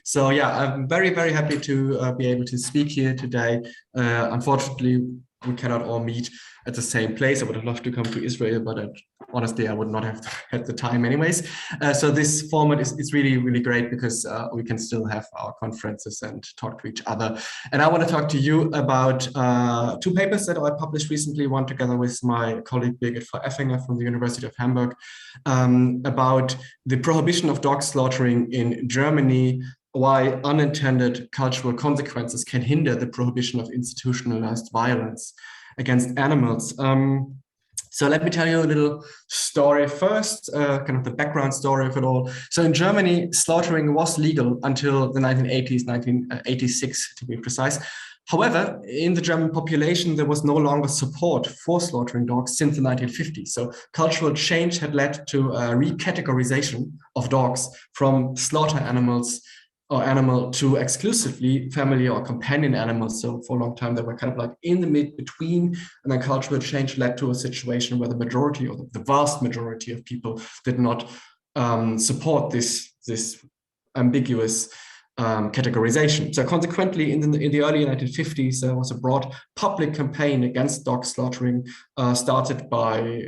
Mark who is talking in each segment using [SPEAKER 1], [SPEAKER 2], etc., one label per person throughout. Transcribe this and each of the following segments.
[SPEAKER 1] So yeah, I'm very, very happy to be able to speak here today. Unfortunately, we cannot all meet at the same place. I would have loved to come to Israel, but honestly, I would not have had the time anyways. So this format is really, really great because we can still have our conferences and talk to each other. And I want to talk to you about two papers that I published recently, one together with my colleague Birgit Effinger from the University of Hamburg, about the prohibition of dog slaughtering in Germany, why unintended cultural consequences can hinder the prohibition of institutionalized violence against animals. So let me tell you a little story first, kind of the background story of it all. So in Germany, slaughtering was legal until the 1980s, 1986 to be precise. However, in the German population, there was no longer support for slaughtering dogs since the 1950s. So cultural change had led to a recategorization of dogs from slaughter animals or animal to exclusively family or companion animals. So for a long time, they were kind of like in the mid-between, and then cultural change led to a situation where the majority or the vast majority of people did not support this ambiguous categorization. So consequently, in the early 1950s, there was a broad public campaign against dog slaughtering started by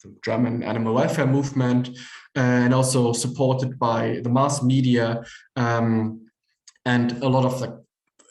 [SPEAKER 1] the German animal welfare movement, and also supported by the mass media, and a lot of the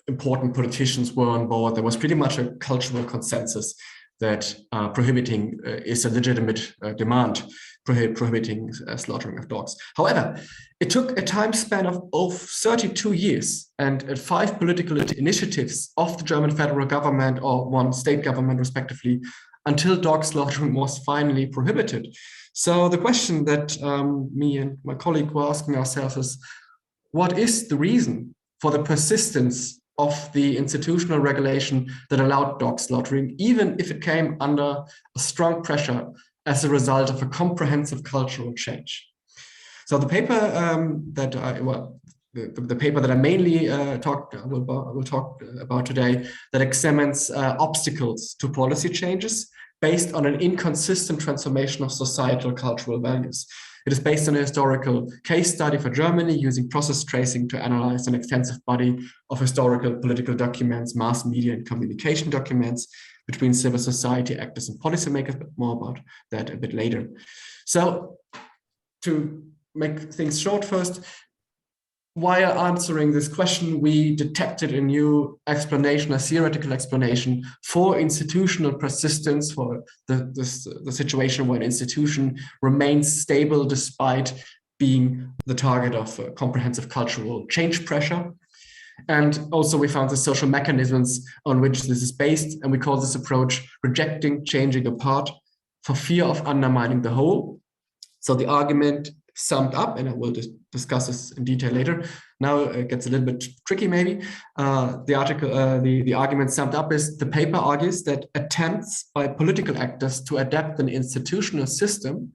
[SPEAKER 1] important politicians were on board. There was pretty much a cultural consensus that prohibiting is a legitimate demand, prohibiting slaughtering of dogs. However, it took a time span of 32 years and 5 political initiatives of the German federal government or one state government respectively until dog slaughtering was finally prohibited. So the question that me and my colleague were asking ourselves is, what is the reason for the persistence of the institutional regulation that allowed dog slaughtering, even if it came under a strong pressure as a result of a comprehensive cultural change? So the paper the paper that I mainly will talk about today, that examines obstacles to policy changes based on an inconsistent transformation of societal cultural values. It is based on a historical case study for Germany using process tracing to analyze an extensive body of historical political documents, mass media and communication documents between civil society actors and policymakers, but more about that a bit later. So to make things short first, while answering this question, we detected a new explanation, a theoretical explanation for institutional persistence, for the situation where an institution remains stable despite being the target of comprehensive cultural change pressure. And also we found the social mechanisms on which this is based, and we call this approach rejecting changing apart for fear of undermining the whole. So the argument summed up, and I will discuss this in detail later. Now it gets a little bit tricky maybe. The argument summed up is the paper argues that attempts by political actors to adapt an institutional system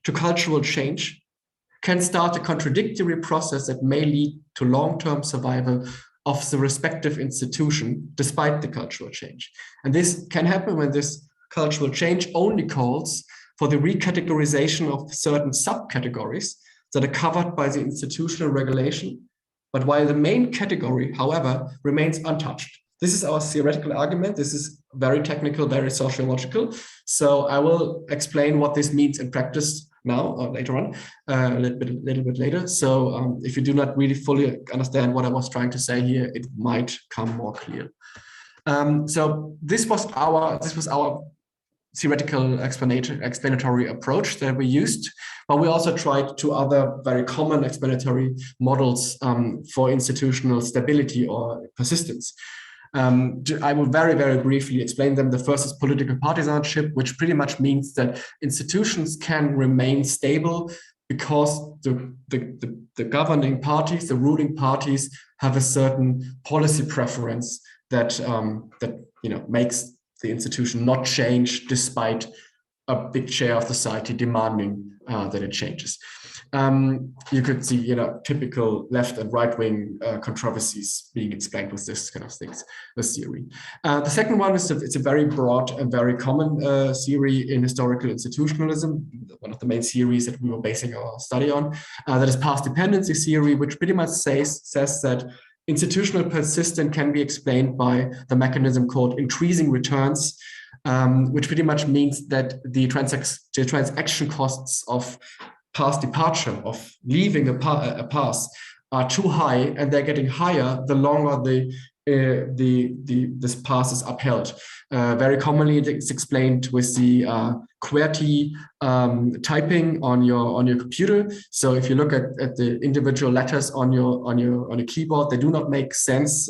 [SPEAKER 1] to cultural change can start a contradictory process that may lead to long-term survival of the respective institution despite the cultural change. And this can happen when this cultural change only calls for the recategorization of certain subcategories that are covered by the institutional regulation, but while the main category, however, remains untouched. This is our theoretical argument. This is very technical, very sociological. So I will explain what this means in practice now or later on, a little bit later. So if you do not really fully understand what I was trying to say here, it might come more clear. So this was our theoretical explanatory approach that we used, but we also tried 2 other very common explanatory models for institutional stability or persistence. I will very, very briefly explain them. The first is political partisanship, which pretty much means that institutions can remain stable because the governing parties, the ruling parties, have a certain policy preference that makes the institution not change despite a big share of society demanding that it changes. you could see, typical left and right wing controversies being explained with this kind of things, this theory. The second one is it's a very broad and very common theory in historical institutionalism, one of the main theories that we were basing our study on. That is past dependency theory, which pretty much says that institutional persistence can be explained by the mechanism called increasing returns, which pretty much means that the transaction costs of past departure, of leaving a past, are too high, and they're getting higher the longer this past is upheld. Very commonly, it's explained with the QWERTY typing on your computer. So if you look at the individual letters on your keyboard, they do not make sense,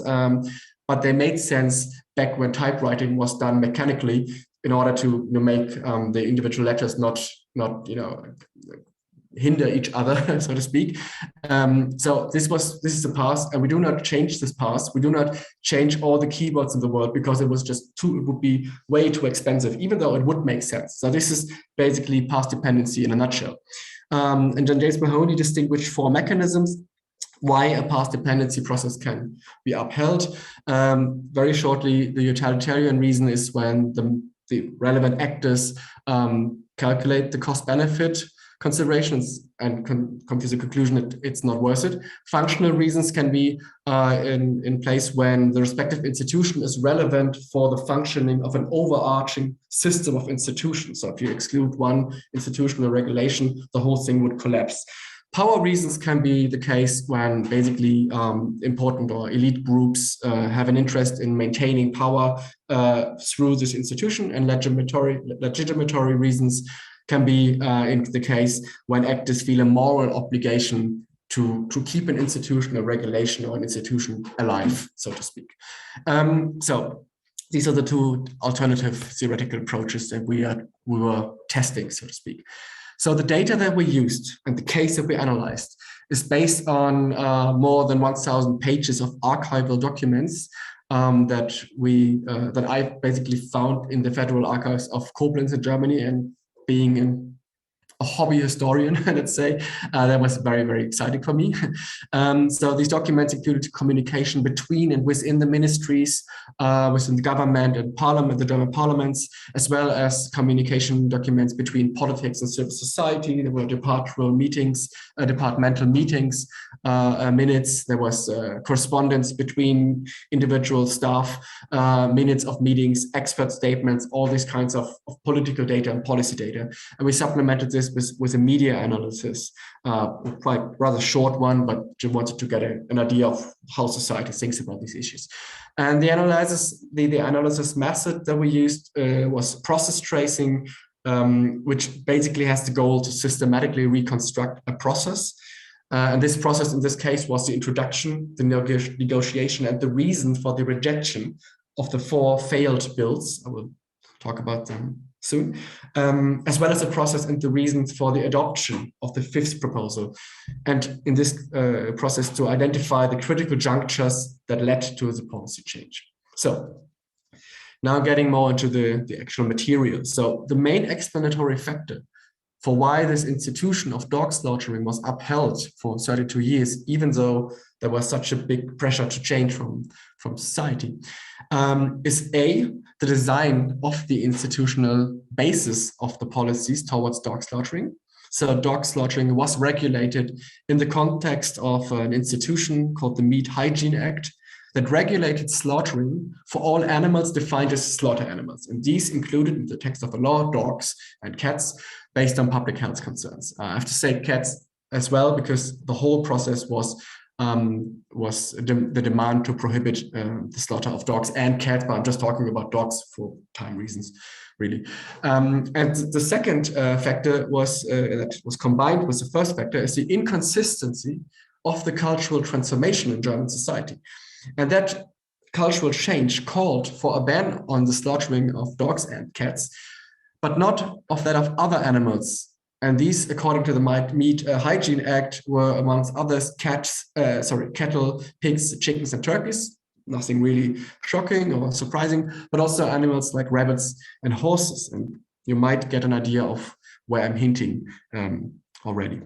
[SPEAKER 1] but they made sense back when typewriting was done mechanically in order to make the individual letters not hinder each other, so to speak. So this is the past, and we do not change this past. We do not change all the keyboards in the world because it would be way too expensive, even though it would make sense. So this is basically past dependency in a nutshell. And then James Mahoney distinguished 4 mechanisms why a past dependency process can be upheld. Very shortly, the utilitarian reason is when the relevant actors calculate the cost-benefit considerations and come to the conclusion that it's not worth it. Functional reasons can be in place when the respective institution is relevant for the functioning of an overarching system of institutions. So if you exclude one institutional regulation, the whole thing would collapse. Power reasons can be the case when basically important or elite groups have an interest in maintaining power through this institution, and legitimatory reasons can be in the case when actors feel a moral obligation to keep an institution, a regulation, or an institution alive, so to speak. So these are the 2 alternative theoretical approaches that we were testing, so to speak. So the data that we used and the case that we analyzed is based on more than 1,000 pages of archival documents that I basically found in the Federal Archives of Koblenz in Germany. And being a hobby historian, let's say, that was very, very exciting for me. So these documents included communication between and within the ministries, within the government and parliament, the German parliaments, as well as communication documents between politics and civil society. There were departmental meetings, minutes. There was correspondence between individual staff, minutes of meetings, expert statements, all these kinds of political data and policy data. And we supplemented this with a media analysis, quite rather short one, but just wanted to get an idea of how society thinks about these issues. And the analysis method that we used was process tracing, which basically has the goal to systematically reconstruct a process. And this process in this case was the introduction, the negotiation, and the reason for the rejection of the 4 failed bills. I will talk about them soon, as well as the process and the reasons for the adoption of the 5th proposal. And in this process to identify the critical junctures that led to the policy change. So now getting more into the actual material. So the main explanatory factor for why this institution of dog slaughtering was upheld for 32 years, even though there was such a big pressure to change from society, is A, the design of the institutional basis of the policies towards dog slaughtering. So dog slaughtering was regulated in the context of an institution called the Meat Hygiene Act that regulated slaughtering for all animals defined as slaughter animals. And these included in the text of the law, dogs and cats, based on public health concerns. I have to say cats as well, because the whole process was the demand to prohibit the slaughter of dogs and cats, but I'm just talking about dogs for time reasons, really. And the second factor that was combined with the first factor is the inconsistency of the cultural transformation in German society. And that cultural change called for a ban on the slaughtering of dogs and cats, but not of that of other animals. And these, according to the Meat Hygiene Act, were amongst others cattle, pigs, chickens, and turkeys. Nothing really shocking or surprising, but also animals like rabbits and horses. And you might get an idea of where I'm hinting already.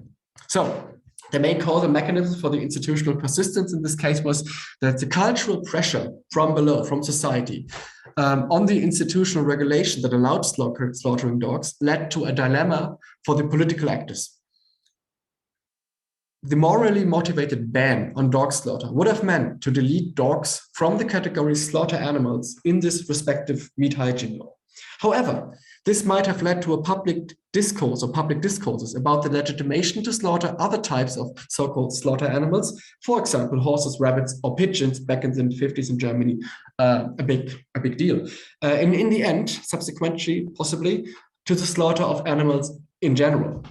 [SPEAKER 1] So the main causal mechanism for the institutional persistence in this case was that the cultural pressure from below, from society, on the institutional regulation that allowed slaughtering dogs led to a dilemma for the political actors. The morally motivated ban on dog slaughter would have meant to delete dogs from the category slaughter animals in this respective meat hygiene law. However, this might have led to a public discourse or public discourses about the legitimation to slaughter other types of so-called slaughter animals, for example, horses, rabbits, or pigeons back in the 50s in Germany, a big deal. In the end, subsequently, possibly, to the slaughter of animals in general.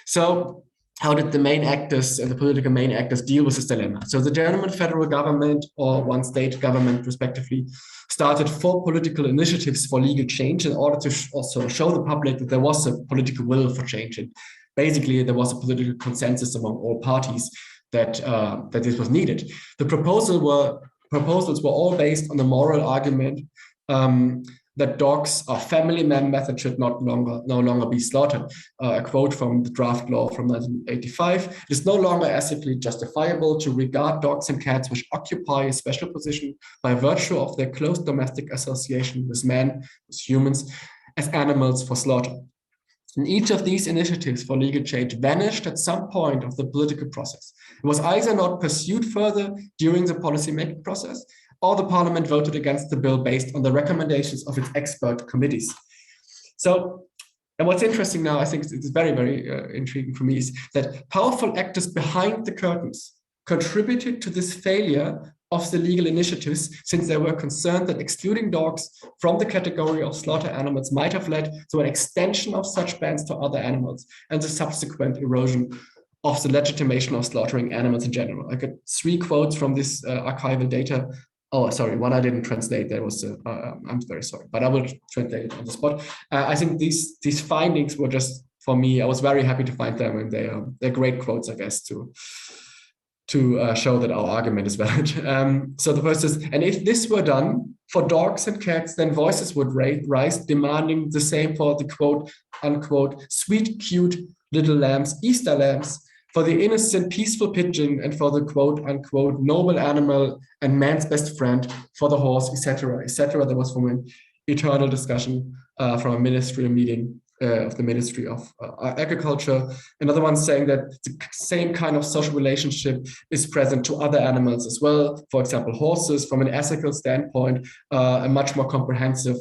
[SPEAKER 1] So how did the main actors, the political main actors, deal with this dilemma? So the German federal government, or one state government respectively, started 4 political initiatives for legal change in order to also show the public that there was a political will for change. And basically, there was a political consensus among all parties that this was needed. The proposals were all based on the moral argument that dogs or family members that should no longer be slaughtered. A quote from the draft law from 1985: "It is no longer ethically justifiable to regard dogs and cats, which occupy a special position by virtue of their close domestic association with men, with humans, as animals for slaughter." And each of these initiatives for legal change vanished at some point of the political process. It was either not pursued further during the policy-making process, or the parliament voted against the bill based on the recommendations of its expert committees. So, and what's interesting now, I think it's very, very intriguing for me, is that powerful actors behind the curtains contributed to this failure of the legal initiatives, since they were concerned that excluding dogs from the category of slaughter animals might have led to an extension of such bans to other animals and the subsequent erosion of the legitimation of slaughtering animals in general. I got 3 quotes from this archival data. Oh, sorry, one I didn't translate. There was, I'm very sorry, but I will translate it on the spot. I think these findings were just, for me, I was very happy to find them, and they're great quotes, I guess, to show that our argument is valid. So the first is, "And if this were done for dogs and cats, then voices would rise demanding the same for the quote unquote sweet, cute little lambs, Easter lambs, for the innocent, peaceful pigeon, and for the quote unquote noble animal and man's best friend, for the horse, etc., etc." That was from an eternal discussion from a ministerial meeting of the Ministry of Agriculture. Another one saying that the same kind of social relationship is present to other animals as well. For example, horses, from an ethical standpoint, a much more comprehensive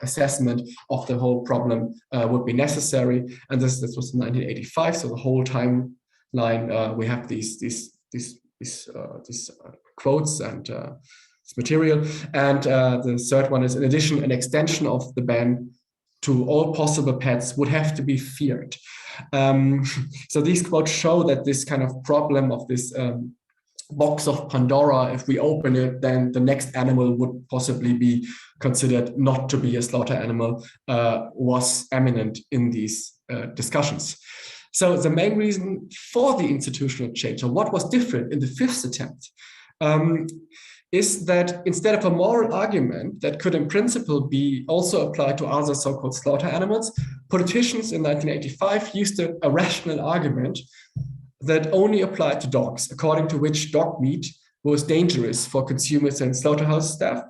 [SPEAKER 1] assessment of the whole problem would be necessary. And this was in 1985, so the whole timeline we have these quotes and this material. And the third one is, in addition, an extension of the ban to all possible pets would have to be feared. So these quotes show that this kind of problem of this box of Pandora, if we open it, then the next animal would possibly be considered not to be a slaughter animal, was eminent in these discussions. So the main reason for the institutional change, or what was different in the 5th attempt, is that instead of a moral argument that could in principle be also applied to other so-called slaughter animals, politicians in 1985 used a rational argument that only applied to dogs, according to which dog meat was dangerous for consumers and slaughterhouse staff.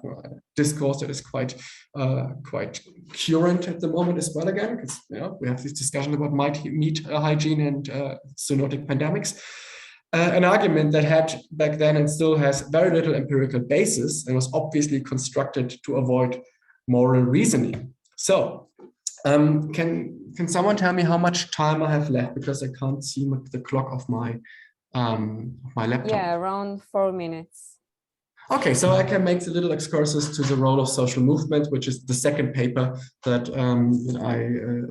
[SPEAKER 1] Discourse that is quite current at the moment as well, again, because we have this discussion about meat hygiene and zoonotic pandemics. An argument that had back then and still has very little empirical basis and was obviously constructed to avoid moral reasoning. So can someone tell me how much time I have left, because I can't see the clock of my laptop?
[SPEAKER 2] Yeah, around 4 minutes.
[SPEAKER 1] Okay, so I can make the little excursus to the role of social movement, which is the second paper that I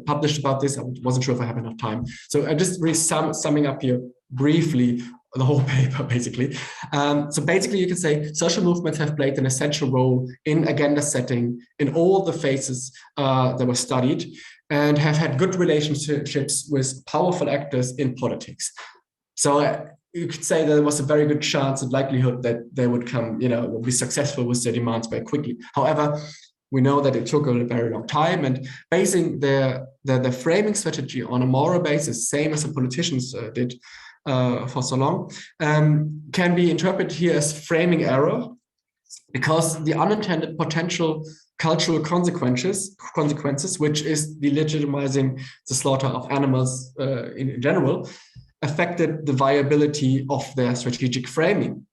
[SPEAKER 1] published about this. I wasn't sure if I have enough time. So I'm just really summing up here briefly the whole paper, basically. So basically, you can say social movements have played an essential role in agenda setting in all the phases that were studied, and have had good relationships with powerful actors in politics. So you could say that there was a very good chance and likelihood that they would come, would be successful with their demands very quickly. However, we know that it took a very long time, and basing the framing strategy on a moral basis, same as the politicians did for so long, can be interpreted here as framing error, because the unintended potential cultural consequences, which is delegitimizing the slaughter of animals in general, affected the viability of their strategic framing.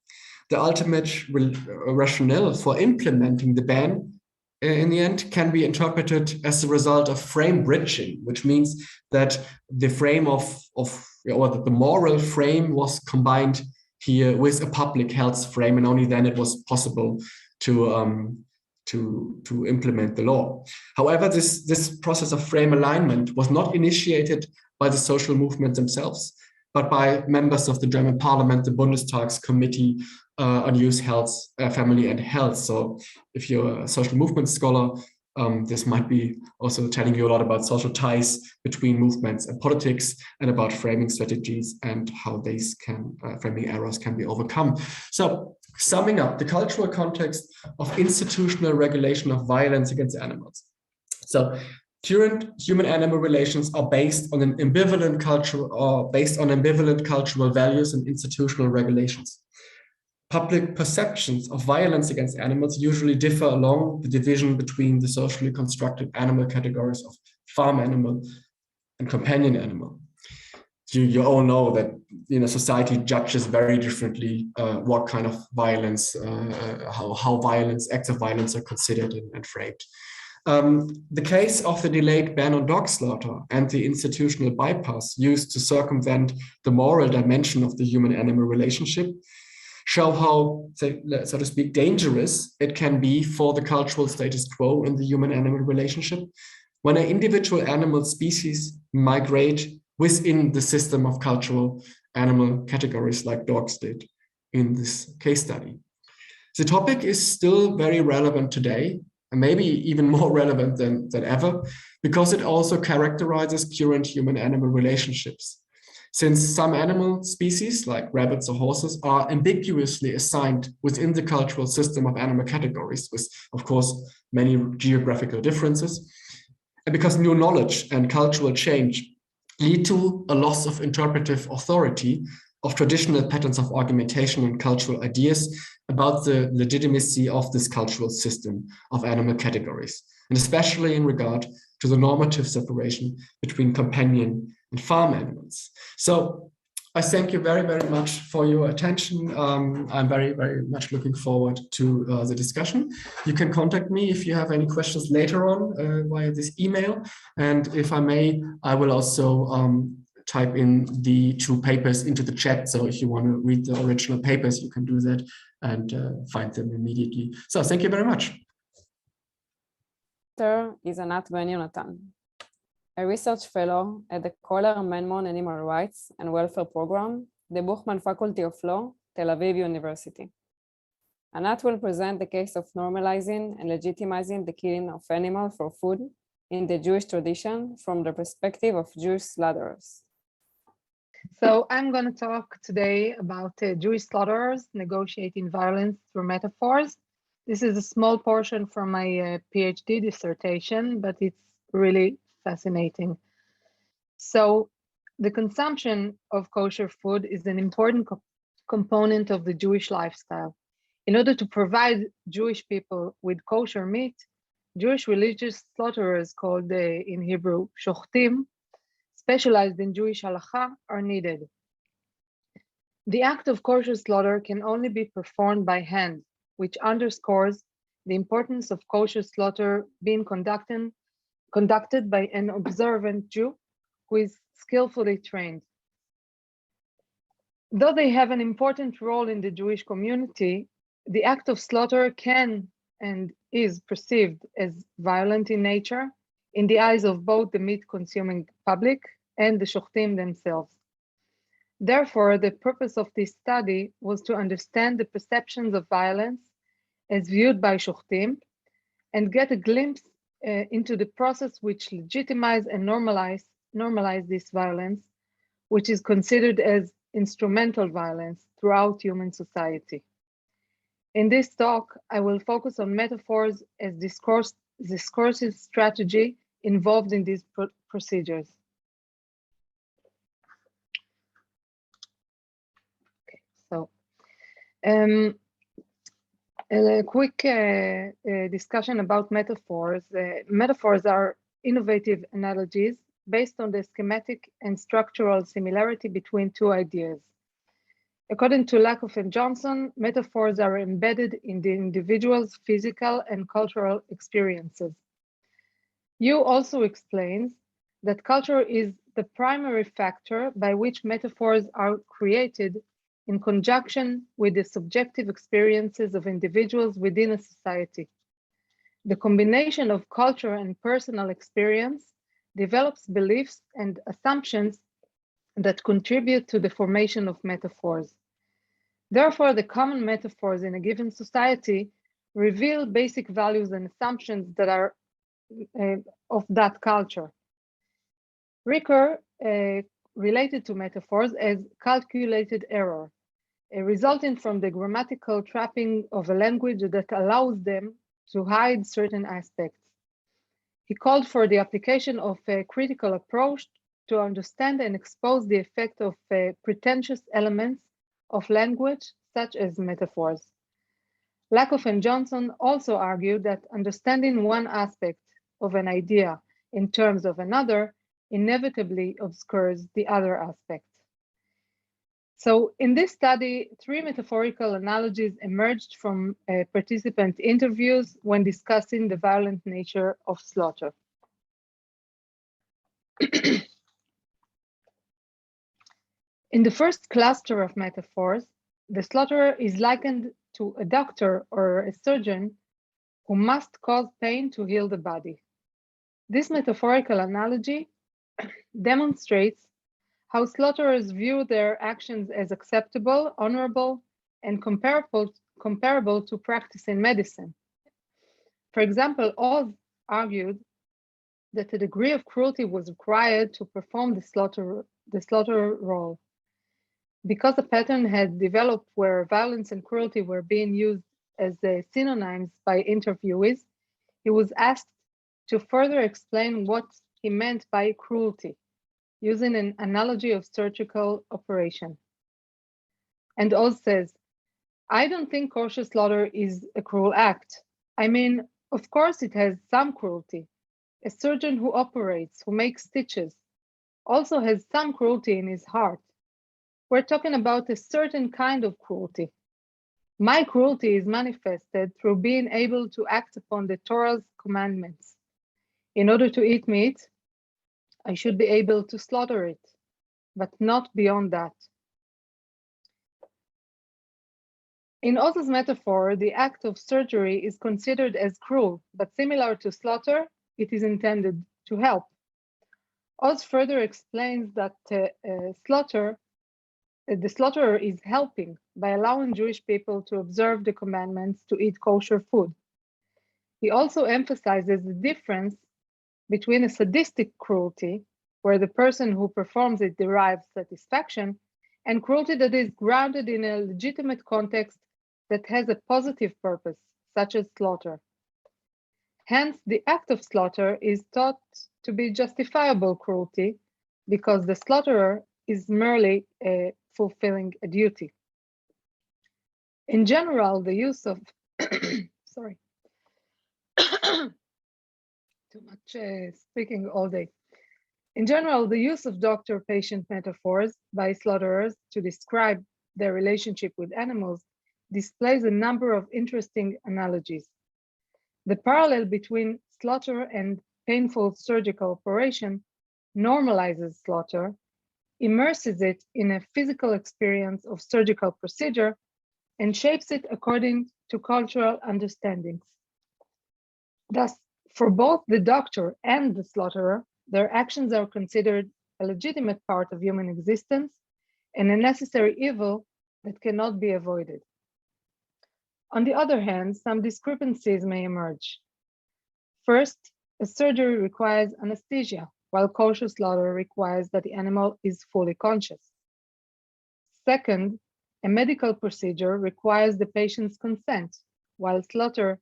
[SPEAKER 1] The ultimate rationale for implementing the ban in the end can be interpreted as a result of frame bridging, which means that the frame or the moral frame was combined here with a public health frame, and only then it was possible to implement the law. However, this process of frame alignment was not initiated by the social movements themselves, but by members of the German parliament, the Bundestag's Committee on Youth Health, Family and Health. So if you're a social movement scholar, this might be also telling you a lot about social ties between movements and politics, and about framing strategies and how these framing errors can be overcome. So summing up, the cultural context of institutional regulation of violence against animals. So current human-animal relations are based on ambivalent cultural values and institutional regulations. Public perceptions of violence against animals usually differ along the division between the socially constructed animal categories of farm animal and companion animal. You all know that society judges very differently what kind of violence, how acts of violence are considered and framed. The case of the delayed ban on dog slaughter and the institutional bypass used to circumvent the moral dimension of the human-animal relationship show how, so to speak, dangerous it can be for the cultural status quo in the human-animal relationship when an individual animal species migrate within the system of cultural animal categories like dogs did in this case study. The topic is still very relevant today, and maybe even more relevant than ever, because it also characterizes current human-animal relationships. Since some animal species, like rabbits or horses, are ambiguously assigned within the cultural system of animal categories, with, of course, many geographical differences, and because new knowledge and cultural change lead to a loss of interpretive authority of traditional patterns of argumentation and cultural ideas about the legitimacy of this cultural system of animal categories, and especially in regard to the normative separation between companion and farm animals. So I thank you very, very much for your attention. I'm very, very much looking forward to the discussion. You can contact me if you have any questions later on via this email. And if I may, I will also type in the 2 papers into the chat. So if you want to read the original papers, you can do that and find them immediately. So thank you very much.
[SPEAKER 2] Is Anat Ben-Yonatan, a research fellow at the Kohler-Menmon Animal Rights and Welfare Program, the Buchman Faculty of Law, Tel Aviv University. Anat will present the case of normalizing and legitimizing the killing of animals for food in the Jewish tradition from the perspective of Jewish slaughterers.
[SPEAKER 3] So I'm going to talk today about Jewish slaughterers negotiating violence through metaphors. This is a small portion from my PhD dissertation, but it's really fascinating. So the consumption of kosher food is an important component of the Jewish lifestyle. In order to provide Jewish people with kosher meat, Jewish religious slaughterers, called in Hebrew shochtim, specialized in Jewish halacha, are needed. The act of kosher slaughter can only be performed by hand, which underscores the importance of kosher slaughter being conducted by an observant Jew who is skillfully trained. Though they have an important role in the Jewish community, the act of slaughter can and is perceived as violent in nature in the eyes of both the meat-consuming public and the shochtim themselves. Therefore, the purpose of this study was to understand the perceptions of violence as viewed by shochtim and get a glimpse into the process which legitimize and normalize this violence, which is considered as instrumental violence throughout human society. In this talk, I will focus on metaphors as discursive strategy involved in these procedures. Okay, so a quick discussion about metaphors. Metaphors are innovative analogies based on the schematic and structural similarity between two ideas. According to Lakoff and Johnson, metaphors are embedded in the individual's physical and cultural experiences. Yu also explains that culture is the primary factor by which metaphors are created in conjunction with the subjective experiences of individuals within a society. The combination of culture and personal experience develops beliefs and assumptions that contribute to the formation of metaphors. Therefore, the common metaphors in a given society reveal basic values and assumptions that are of that culture. Ricoeur related to metaphors as calculated error, resulting from the grammatical trapping of a language that allows them to hide certain aspects. He called for the application of a critical approach to understand and expose the effect of pretentious elements of language, such as metaphors. Lakoff and Johnson also argued that understanding one aspect of an idea in terms of another inevitably obscures the other aspect. So in this study, 3 metaphorical analogies emerged from participant interviews when discussing the violent nature of slaughter. In the first cluster of metaphors, the slaughterer is likened to a doctor or a surgeon who must cause pain to heal the body. This metaphorical analogy demonstrates how slaughterers view their actions as acceptable, honorable, and comparable to practice in medicine. For example, Oz argued that a degree of cruelty was required to perform the slaughterer role. Because a pattern had developed where violence and cruelty were being used as synonyms by interviewees, he was asked to further explain what he meant by cruelty, using an analogy of surgical operation. And Oz says, I don't think kosher slaughter is a cruel act. I mean, of course it has some cruelty. A surgeon who operates, who makes stitches, also has some cruelty in his heart. We're talking about a certain kind of cruelty. My cruelty is manifested through being able to act upon the Torah's commandments. In order to eat meat, I should be able to slaughter it, but not beyond that. In Oz's metaphor, the act of surgery is considered as cruel, but similar to slaughter, it is intended to help. Oz further explains that the slaughterer is helping by allowing Jewish people to observe the commandments to eat kosher food. He also emphasizes the difference between a sadistic cruelty, where the person who performs it derives satisfaction, and cruelty that is grounded in a legitimate context that has a positive purpose, such as slaughter. Hence, the act of slaughter is thought to be justifiable cruelty because the slaughterer is merely fulfilling a duty. In general, the use of, sorry, too much speaking all day. In general, the use of doctor-patient metaphors by slaughterers to describe their relationship with animals displays a number of interesting analogies. The parallel between slaughter and painful surgical operation normalizes slaughter, immerses it in a physical experience of surgical procedure, and shapes it according to cultural understandings. Thus, for both the doctor and the slaughterer, their actions are considered a legitimate part of human existence and a necessary evil that cannot be avoided. On the other hand, some discrepancies may emerge. First, a surgery requires anesthesia, while kosher slaughter requires that the animal is fully conscious. Second, a medical procedure requires the patient's consent, while slaughter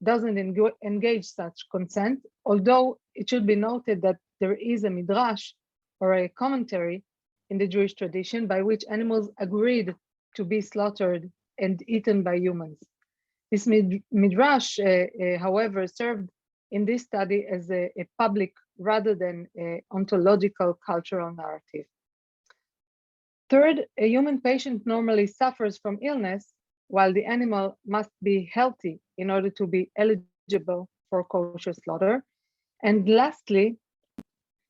[SPEAKER 3] doesn't engage such consent, although it should be noted that there is a midrash or a commentary in the Jewish tradition by which animals agreed to be slaughtered and eaten by humans. This midrash, however, served in this study as a public rather than an ontological cultural narrative. Third, a human patient normally suffers from illness, while the animal must be healthy in order to be eligible for kosher slaughter. And lastly,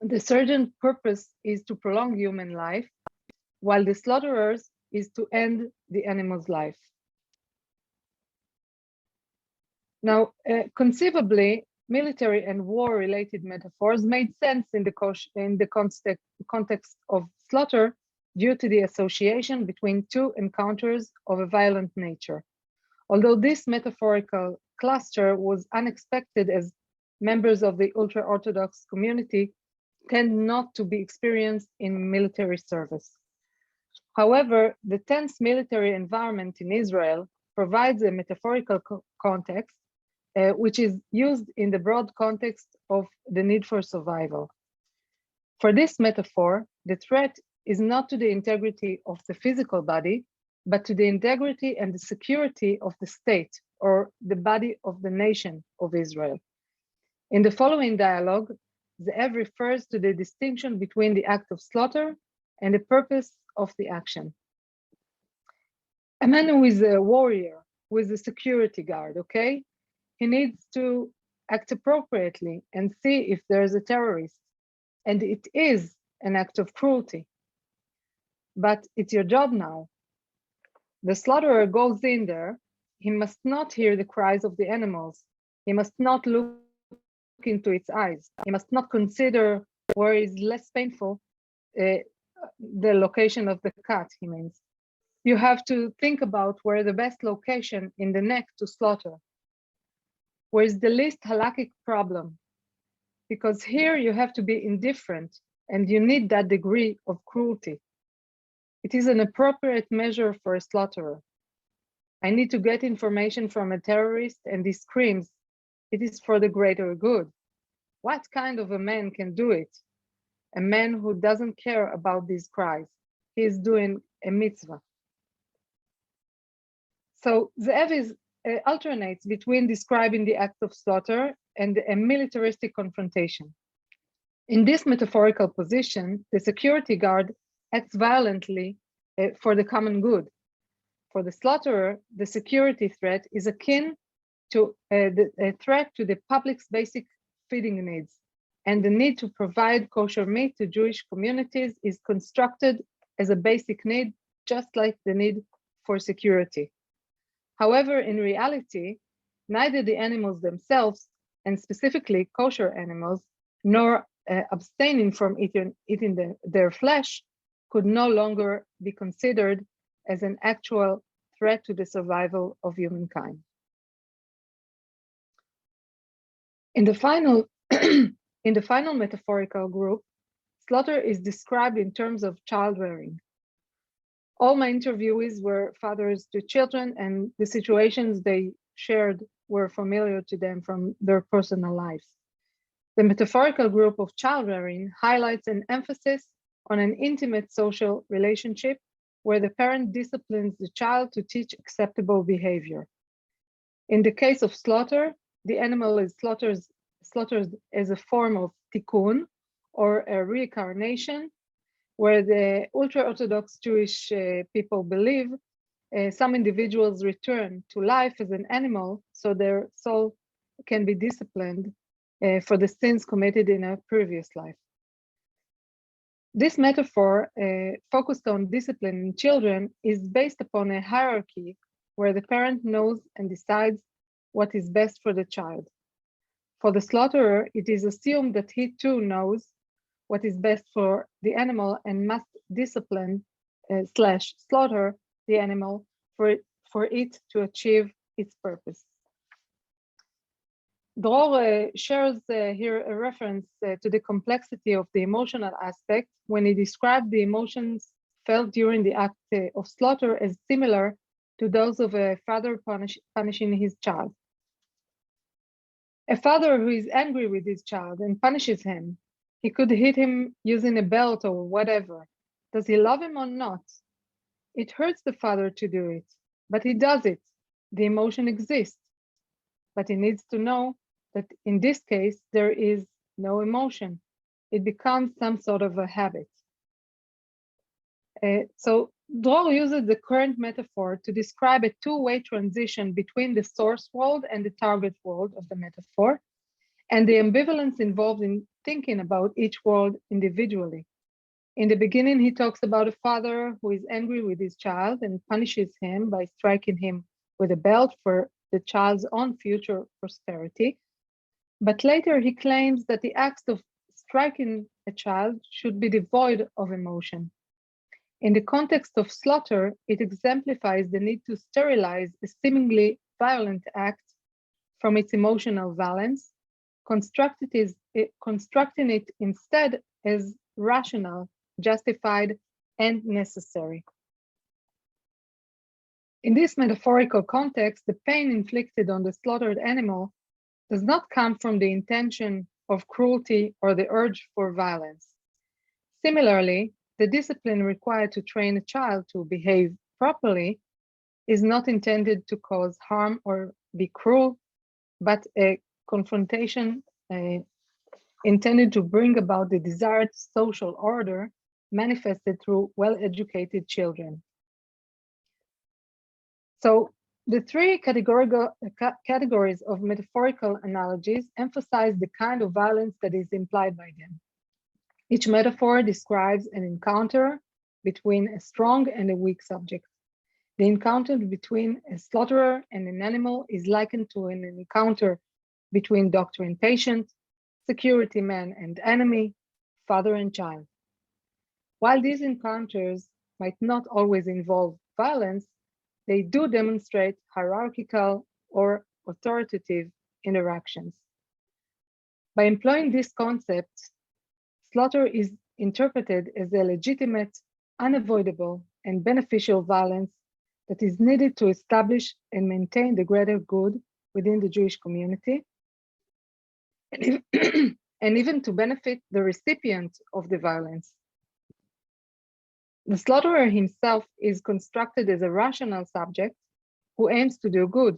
[SPEAKER 3] the surgeon's purpose is to prolong human life, while the slaughterer's is to end the animal's life. Now, conceivably, military and war-related metaphors made sense in the context of slaughter due to the association between two encounters of a violent nature. Although this metaphorical cluster was unexpected, as members of the ultra-Orthodox community tend not to be experienced in military service. However, the tense military environment in Israel provides a metaphorical context, which is used in the broad context of the need for survival. For this metaphor, the threat is not to the integrity of the physical body, but to the integrity and the security of the state or the body of the nation of Israel. In the following dialogue, Ze'ev refers to the distinction between the act of slaughter and the purpose of the action. A man who is a warrior, who is a security guard, okay? He needs to act appropriately and see if there's a terrorist. And it is an act of cruelty. But it's your job now. The slaughterer goes in there. He must not hear the cries of the animals. He must not look into its eyes. He must not consider where is less painful, the location of the cut, he means. You have to think about where the best location in the neck to slaughter. Where is the least halakhic problem? Because here you have to be indifferent and you need that degree of cruelty. It is an appropriate measure for a slaughterer. I need to get information from a terrorist and he screams, it is for the greater good. What kind of a man can do it? A man who doesn't care about these cries. He is doing a mitzvah. So Ze'ev alternates between describing the act of slaughter and a militaristic confrontation. In this metaphorical position, the security guard acts violently for the common good. For the slaughterer, the security threat is akin to a threat to the public's basic feeding needs, and the need to provide kosher meat to Jewish communities is constructed as a basic need, just like the need for security. However, in reality, neither the animals themselves, and specifically kosher animals, nor abstaining from eating their flesh, could no longer be considered as an actual threat to the survival of humankind. In the final metaphorical group, slaughter is described in terms of child rearing. All my interviewees were fathers to children, and the situations they shared were familiar to them from their personal lives. The metaphorical group of child rearing highlights an emphasis on an intimate social relationship where the parent disciplines the child to teach acceptable behavior. In the case of slaughter, the animal is slaughtered as a form of tikkun, or a reincarnation, where the ultra-Orthodox Jewish people believe some individuals return to life as an animal so their soul can be disciplined for the sins committed in a previous life. This metaphor, focused on discipline in children, is based upon a hierarchy where the parent knows and decides what is best for the child. For the slaughterer, it is assumed that he too knows what is best for the animal and must discipline / slaughter the animal for it to achieve its purpose. Dror shares here a reference to the complexity of the emotional aspect when he described the emotions felt during the act of slaughter as similar to those of a father punishing his child. A father who is angry with his child and punishes him, he could hit him using a belt or whatever. Does he love him or not? It hurts the father to do it, but he does it. The emotion exists. But he needs to know that in this case, there is no emotion. It becomes some sort of a habit. So Dror uses the current metaphor to describe a two-way transition between the source world and the target world of the metaphor, and the ambivalence involved in thinking about each world individually. In the beginning, he talks about a father who is angry with his child and punishes him by striking him with a belt for the child's own future prosperity. But later he claims that the act of striking a child should be devoid of emotion. In the context of slaughter, it exemplifies the need to sterilize a seemingly violent act from its emotional valence, constructing it instead as rational, justified, and necessary. In this metaphorical context, the pain inflicted on the slaughtered animal does not come from the intention of cruelty or the urge for violence. Similarly, the discipline required to train a child to behave properly is not intended to cause harm or be cruel, but a confrontation intended to bring about the desired social order manifested through well-educated children. So the three categories of metaphorical analogies emphasize the kind of violence that is implied by them. Each metaphor describes an encounter between a strong and a weak subject. The encounter between a slaughterer and an animal is likened to an encounter between doctor and patient, security man and enemy, father and child. While these encounters might not always involve violence, they do demonstrate hierarchical or authoritative interactions. By employing this concept, slaughter is interpreted as a legitimate, unavoidable, and beneficial violence that is needed to establish and maintain the greater good within the Jewish community, and even to benefit the recipient of the violence. The slaughterer himself is constructed as a rational subject who aims to do good.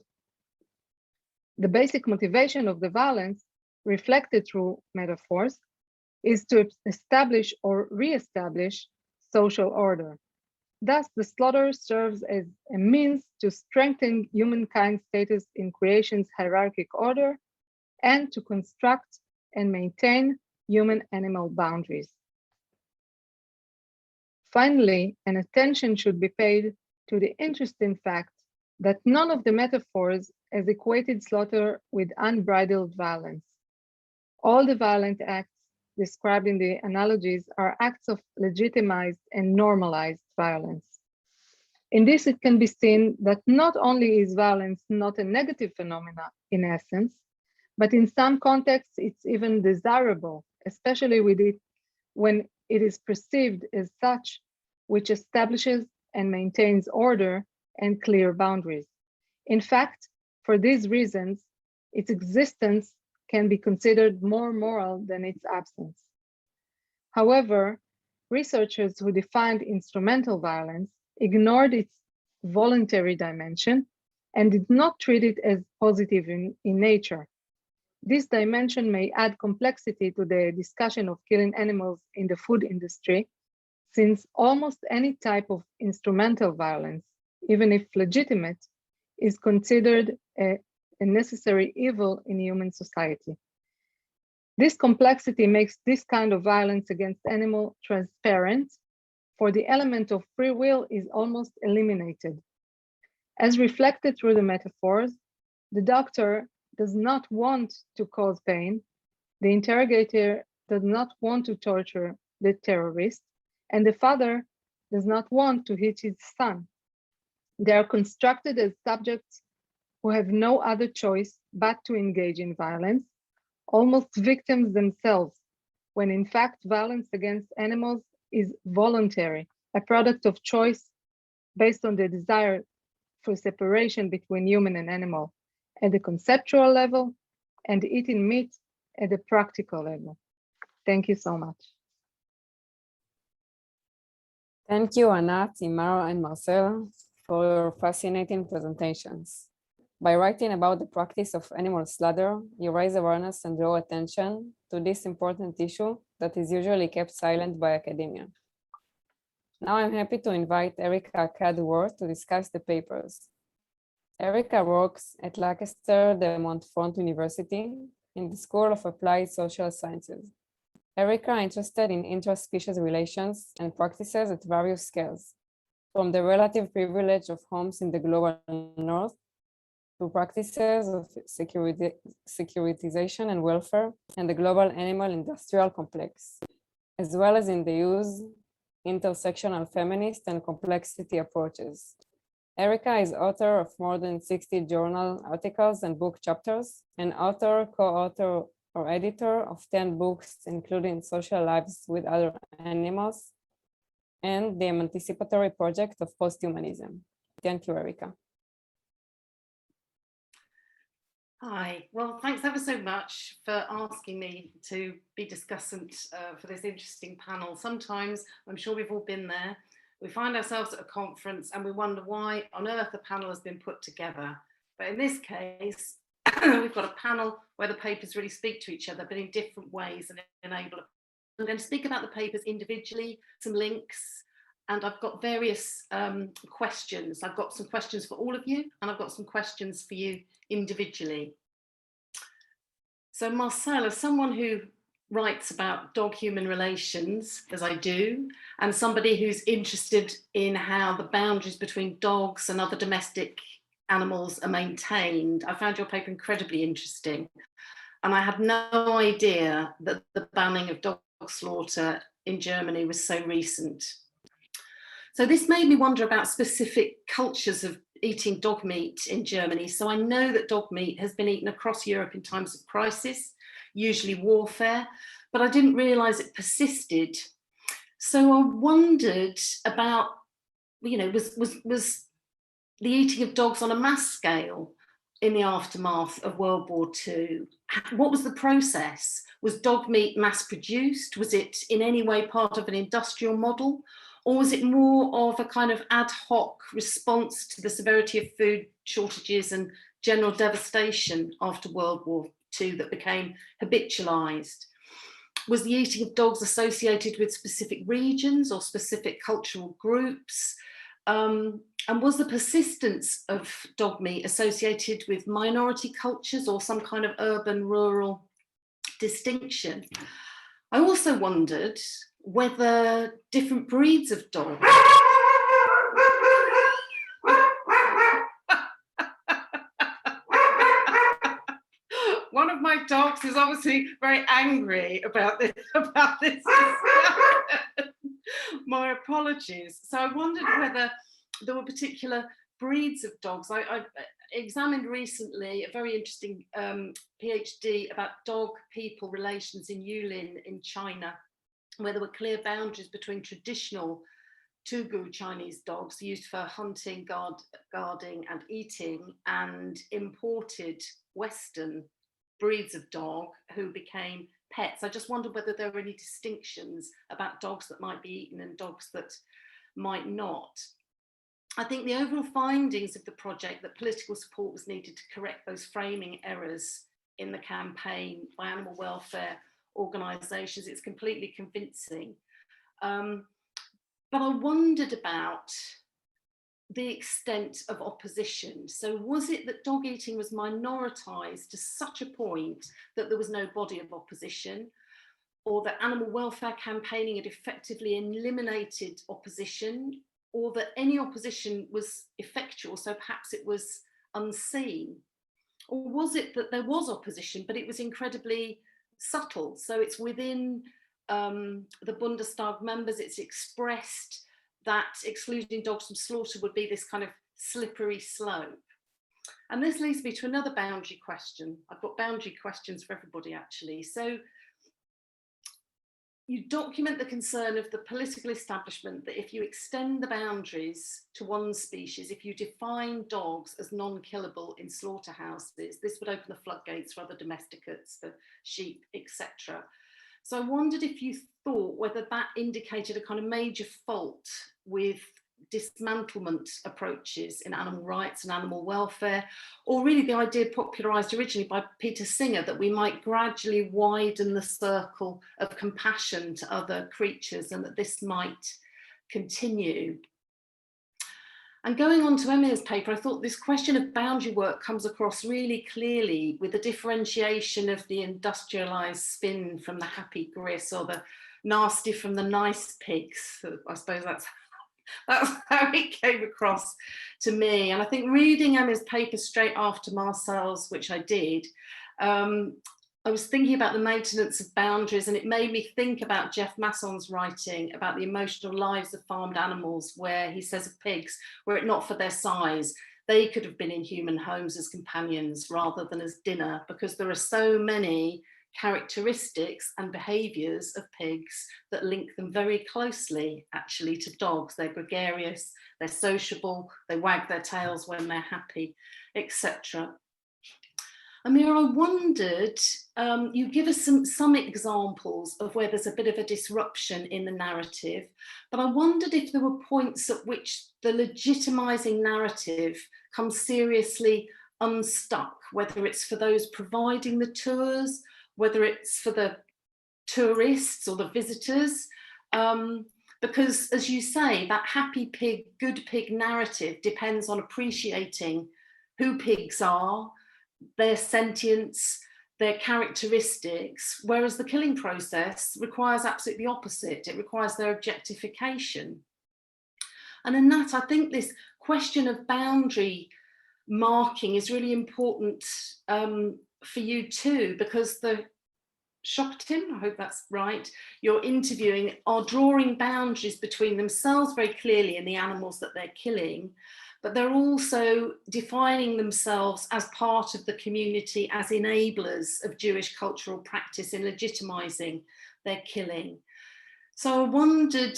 [SPEAKER 3] The basic motivation of the violence, reflected through metaphors, is to establish or re-establish social order. Thus, the slaughter serves as a means to strengthen humankind's status in creation's hierarchic order and to construct and maintain human-animal boundaries. Finally, an attention should be paid to the interesting fact that none of the metaphors has equated slaughter with unbridled violence. All the violent acts described in the analogies are acts of legitimized and normalized violence. In this, it can be seen that not only is violence not a negative phenomenon in essence, but in some contexts, it's even desirable, especially when it is perceived as such, which establishes and maintains order and clear boundaries. In fact, for these reasons, its existence can be considered more moral than its absence. However, researchers who defined instrumental violence ignored its voluntary dimension and did not treat it as positive in nature. This dimension may add complexity to the discussion of killing animals in the food industry, since almost any type of instrumental violence, even if legitimate, is considered a necessary evil in human society. This complexity makes this kind of violence against animals transparent, for the element of free will is almost eliminated. As reflected through the metaphors, the doctor does not want to cause pain, the interrogator does not want to torture the terrorist, and the father does not want to hit his son. They are constructed as subjects who have no other choice but to engage in violence, almost victims themselves, when in fact violence against animals is voluntary, a product of choice based on the desire for separation between human and animal. At the conceptual level, and eating meat at a practical level. Thank you so much.
[SPEAKER 2] Thank you, Anat, Imara, and Marcel, for your fascinating presentations. By writing about the practice of animal slaughter, you raise awareness and draw attention to this important issue that is usually kept silent by academia. Now I'm happy to invite Erika Cadworth to discuss the papers. Erika works at Lancaster de Montfort University in the School of Applied Social Sciences. Erika is interested in interspecies relations and practices at various scales, from the relative privilege of homes in the global north to practices of securitization and welfare and the global animal industrial complex, as well as in the use intersectional feminist and complexity approaches. Erika is author of more than 60 journal articles and book chapters, and author, co-author, or editor of 10 books, including Social Lives with Other Animals and the Emancipatory Project of Posthumanism. Thank you, Erika.
[SPEAKER 4] Hi, well, thanks ever so much for asking me to be discussant for this interesting panel. Sometimes, I'm sure we've all been there, we find ourselves at a conference and we wonder why on earth a panel has been put together. But in this case, we've got a panel where the papers really speak to each other, but in different ways and enable. I'm going to speak about the papers individually, some links, and I've got various questions. I've got some questions for all of you, and I've got some questions for you individually. So Marcel, as someone who writes about dog-human relations, as I do, and somebody who's interested in how the boundaries between dogs and other domestic animals are maintained, I found your paper incredibly interesting. And I had no idea that the banning of dog slaughter in Germany was so recent. So this made me wonder about specific cultures of eating dog meat in Germany. So I know that dog meat has been eaten across Europe in times of crisis, usually warfare, but I didn't realize it persisted. So I wondered about, you know, was the eating of dogs on a mass scale in the aftermath of World War II? What was the process? Was dog meat mass produced? Was it in any way part of an industrial model? Or was it more of a kind of ad hoc response to the severity of food shortages and general devastation after World War II that became habitualized? Was the eating of dogs associated with specific regions or specific cultural groups? And was the persistence of dog meat associated with minority cultures or some kind of urban-rural distinction? I also wondered whether different breeds of dogs one of my dogs is obviously very angry about this my apologies. So I wondered whether there were particular breeds of dogs. I examined recently a very interesting PhD about dog-people relations in Yulin in China, where there were clear boundaries between traditional Tugu Chinese dogs used for hunting, guarding and eating, and imported Western breeds of dog who became pets. I just wondered whether there were any distinctions about dogs that might be eaten and dogs that might not. I think the overall findings of the project that political support was needed to correct those framing errors in the campaign by animal welfare organisations, it's completely convincing. But I wondered about the extent of opposition. So was it that dog eating was minoritised to such a point that there was no body of opposition, or that animal welfare campaigning had effectively eliminated opposition, or that any opposition was effectual, so perhaps it was unseen? Or was it that there was opposition, but it was incredibly subtle? So it's within the Bundestag members, it's expressed that excluding dogs from slaughter would be this kind of slippery slope. And this leads me to another boundary question. I've got boundary questions for everybody, actually. So you document the concern of the political establishment that if you extend the boundaries to one species, if you define dogs as non-killable in slaughterhouses, this would open the floodgates for other domesticates, for sheep, etc. So I wondered if you thought whether that indicated a kind of major fault with dismantlement approaches in animal rights and animal welfare, or really the idea popularised originally by Peter Singer that we might gradually widen the circle of compassion to other creatures and that this might continue. And going on to Emir's paper, I thought this question of boundary work comes across really clearly with the differentiation of the industrialised spin from the happy gris, or the nasty from the nice pigs. I suppose that's how it came across to me. And I think reading Emma's paper straight after Marcel's, which I did, I was thinking about the maintenance of boundaries, and it made me think about Jeff Masson's writing about the emotional lives of farmed animals, where he says of pigs, were it not for their size, they could have been in human homes as companions rather than as dinner, because there are so many characteristics and behaviours of pigs that link them very closely actually to dogs. They're gregarious, they're sociable, they wag their tails when they're happy, etc. Amir, I wondered, you give us some examples of where there's a bit of a disruption in the narrative, but I wondered if there were points at which the legitimizing narrative comes seriously unstuck, whether it's for those providing the tours, whether it's for the tourists or the visitors, because as you say, that happy pig, good pig narrative depends on appreciating who pigs are, their sentience, their characteristics, whereas the killing process requires absolutely the opposite. It requires their objectification. And in that, I think this question of boundary marking is really important for you too, because the Shoktim, I hope that's right, you're interviewing are drawing boundaries between themselves very clearly and the animals that they're killing, but they're also defining themselves as part of the community, as enablers of Jewish cultural practice in legitimizing their killing. So I wondered,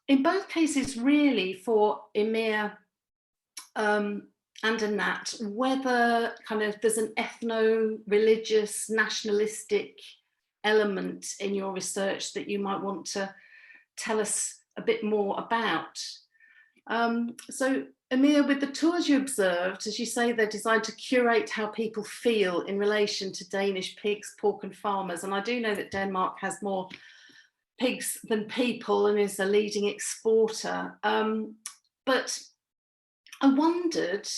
[SPEAKER 4] in both cases really for Emir and Anat, whether kind of there's an ethno-religious, nationalistic element in your research that you might want to tell us a bit more about. So Emir, with the tours you observed, as you say, they're designed to curate how people feel in relation to Danish pigs, pork and farmers. And I do know that Denmark has more pigs than people and is a leading exporter. But I wondered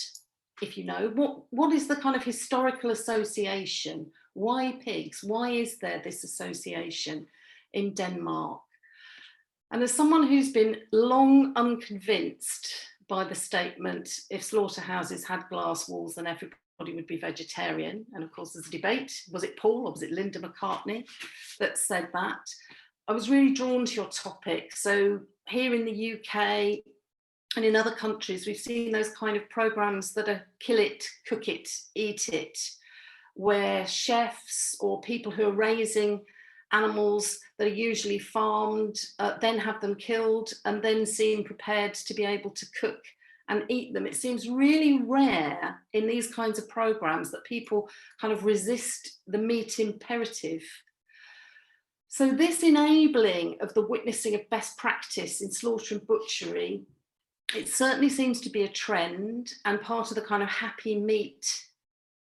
[SPEAKER 4] if you know, what is the kind of historical association? Why pigs? Why is there this association in Denmark? And as someone who's been long unconvinced by the statement, if slaughterhouses had glass walls, then everybody would be vegetarian. And of course, there's a debate. Was it Paul or was it Linda McCartney that said that? I was really drawn to your topic. So here in the UK, and in other countries, we've seen those kind of programs that are kill it, cook it, eat it, where chefs or people who are raising animals that are usually farmed, then have them killed and then seem prepared to be able to cook and eat them. It seems really rare in these kinds of programs that people kind of resist the meat imperative. So this enabling of the witnessing of best practice in slaughter and butchery, it certainly seems to be a trend and part of the kind of happy meat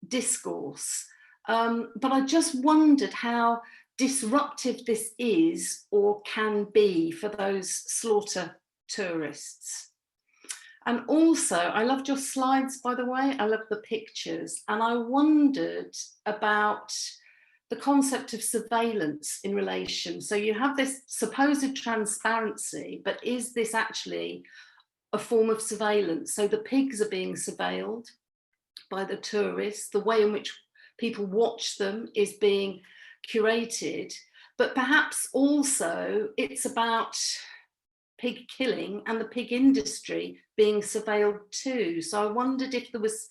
[SPEAKER 4] discourse. But I just wondered how disruptive this is or can be for those slaughter tourists. And also, I loved your slides, by the way. I love the pictures. And I wondered about the concept of surveillance in relation. So you have this supposed transparency, but is this actually a form of surveillance? So the pigs are being surveilled by the tourists. The way in which people watch them is being curated, but perhaps also it's about pig killing and the pig industry being surveilled too. So I wondered if there was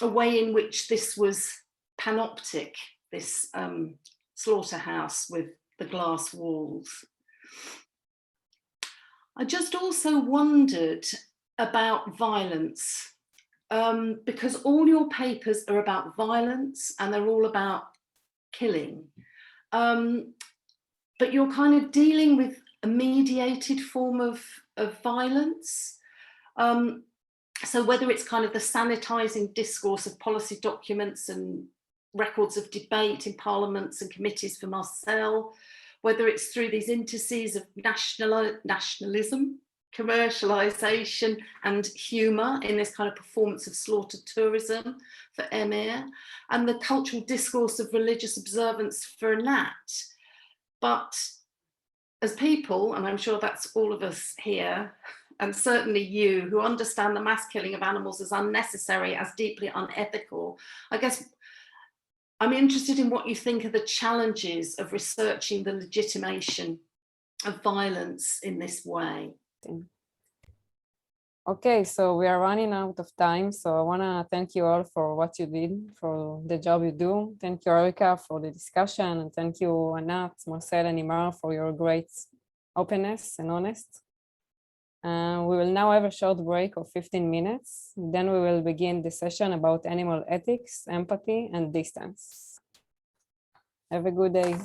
[SPEAKER 4] a way in which this was panoptic, this slaughterhouse with the glass walls. I just also wondered about violence, because all your papers are about violence and they're all about killing. But you're kind of dealing with a mediated form of violence. So whether it's kind of the sanitizing discourse of policy documents and records of debate in parliaments and committees for Marcel, whether it's through these indices of nationalism, commercialization and humour in this kind of performance of slaughtered tourism for Emir, and the cultural discourse of religious observance for Nat. But as people, and I'm sure that's all of us here, and certainly you, who understand the mass killing of animals as unnecessary, as deeply unethical, I guess I'm interested in what you think are the challenges of researching the legitimation of violence in this way.
[SPEAKER 2] Okay, so we are running out of time. So I want to thank you all for what you did, for the job you do. Thank you, Erica, for the discussion. And thank you, Anat, Marcel, and Imar for your great openness and honest. We will now have a short break of 15 minutes. Then we will begin the session about animal ethics, empathy, and distance. Have a good day.